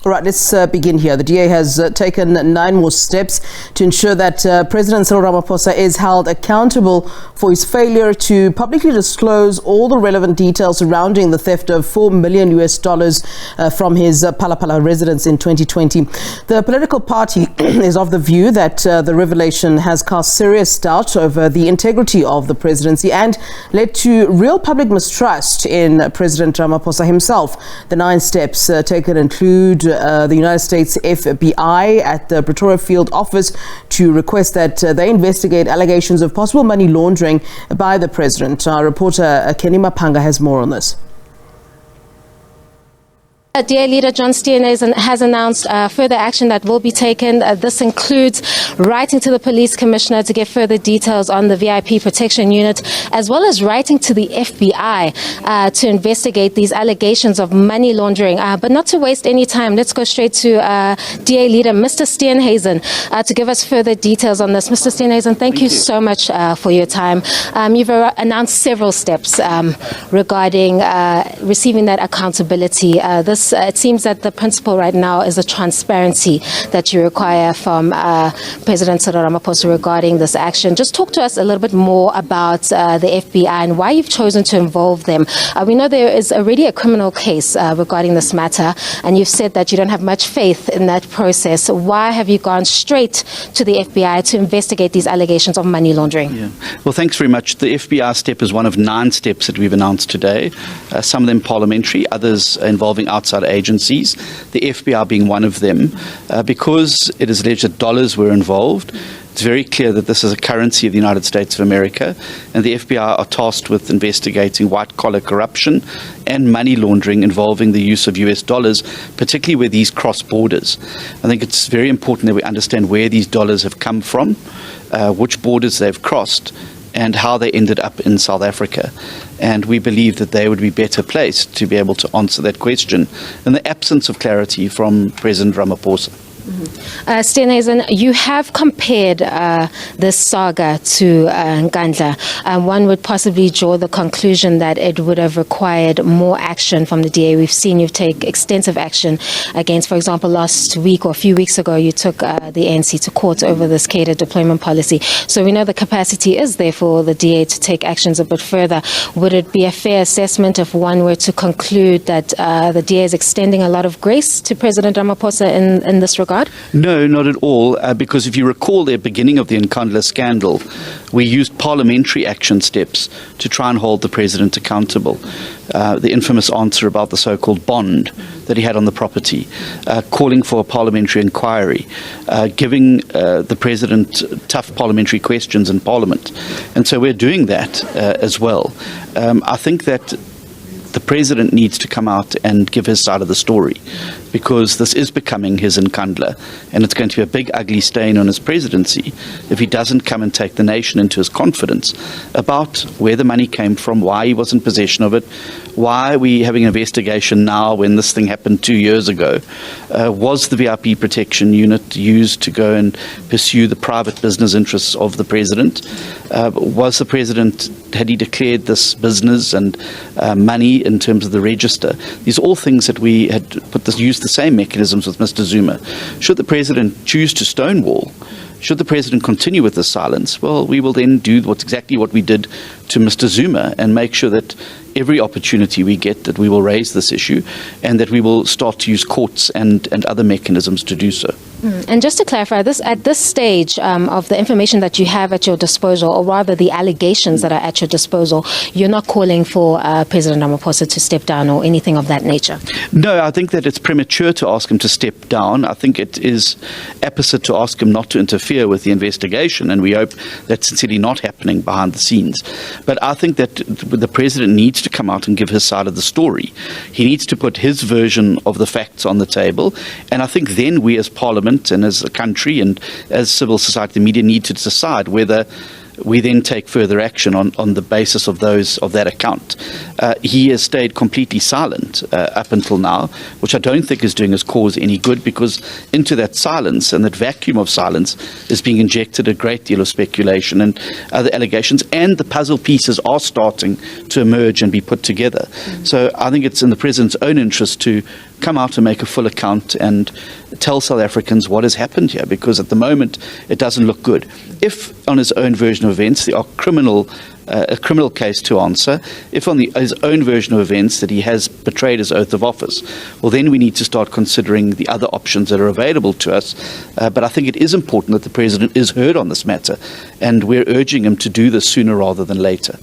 All right, let's begin here. The DA has taken 9 more steps to ensure that President Cyril Ramaphosa is held accountable for his failure to publicly disclose all the relevant details surrounding the theft of $4 million from his Phala Phala residence in 2020. The political party is of the view that the revelation has cast serious doubt over the integrity of the presidency and led to real public mistrust in President Ramaphosa himself. The 9 steps taken include the United States FBI at the Pretoria Field Office to request that they investigate allegations of possible money laundering by the president. Our reporter Kenny Mapanga has more on this. DA leader John Steenhuisen has announced further action that will be taken. This includes writing to the police commissioner to get further details on the VIP protection unit, as well as writing to the FBI to investigate these allegations of money laundering. But not to waste any time, let's go straight to DA leader Mr. Steenhuisen to give us further details on this. Mr. Steenhuisen, thank you so much for your time. You've announced several steps regarding receiving that accountability. It seems that the principle right now is the transparency that you require from President Cyril Ramaphosa regarding this action. Just talk to us a little bit more about the FBI and why you've chosen to involve them. We know there is already a criminal case regarding this matter, and you've said that you don't have much faith in that process. Why have you gone straight to the FBI to investigate these allegations of money laundering? Yeah. Well, thanks very much. The FBI step is one of 9 steps that we've announced today, some of them parliamentary, others involving outside agencies, the FBI being one of them. Because it is alleged that dollars were involved, it's very clear that this is a currency of the United States of America, and the FBI are tasked with investigating white-collar corruption and money laundering involving the use of US dollars, particularly where these cross borders. I think it's very important that we understand where these dollars have come from, which borders they've crossed, and how they ended up in South Africa. And we believe that they would be better placed to be able to answer that question in the absence of clarity from President Ramaphosa. Steenhuisen, you have compared this saga to Nkandla. One would possibly draw the conclusion that it would have required more action from the DA. We've seen you take extensive action against, for example, last week or a few weeks ago, you took the ANC to court over this catered deployment policy. So we know the capacity is there for the DA to take actions a bit further. Would it be a fair assessment if one were to conclude that the DA is extending a lot of grace to President Ramaphosa in this regard? No, not at all, because if you recall the beginning of the Nkandla scandal, we used parliamentary action steps to try and hold the president accountable. The infamous answer about the so-called bond that he had on the property, calling for a parliamentary inquiry, giving the president tough parliamentary questions in Parliament. And so we're doing that as well. I think that the president needs to come out and give his side of the story, because this is becoming his Nkandla, and it's going to be a big ugly stain on his presidency if he doesn't come and take the nation into his confidence about where the money came from, why he was in possession of it, why are we having an investigation now when this thing happened 2 years ago. Was the VIP protection unit used to go and pursue the private business interests of the president? Was the president, had he declared this business and money in terms of the register? These are all things that we had used the same mechanisms with Mr. Zuma. Should the president choose to stonewall, should the president continue with the silence, well, we will then do exactly what we did to Mr. Zuma and make sure that every opportunity we get that we will raise this issue and that we will start to use courts and other mechanisms to do so. And just to clarify, at this stage of the information that you have at your disposal, or rather the allegations that are at your disposal, you're not calling for President Ramaphosa to step down or anything of that nature? No, I think that it's premature to ask him to step down. I think it is apposite to ask him not to interfere with the investigation, and we hope that's sincerely not happening behind the scenes. But I think that the president needs to come out and give his side of the story. He needs to put his version of the facts on the table, and I think then we as Parliament and as a country and as civil society, the media, need to decide whether we then take further action on the basis of that account. he has stayed completely silent up until now, which I don't think is doing his cause any good, because into that silence and that vacuum of silence is being injected a great deal of speculation and other allegations, and the puzzle pieces are starting to emerge and be put together. So I think it's in the President's own interest to come out and make a full account and tell South Africans what has happened here, because at the moment it doesn't look good. If on his own version of events there are a criminal case to answer, if on his own version of events that he has betrayed his oath of office, well, then we need to start considering the other options that are available to us. But I think it is important that the President is heard on this matter, and we're urging him to do this sooner rather than later.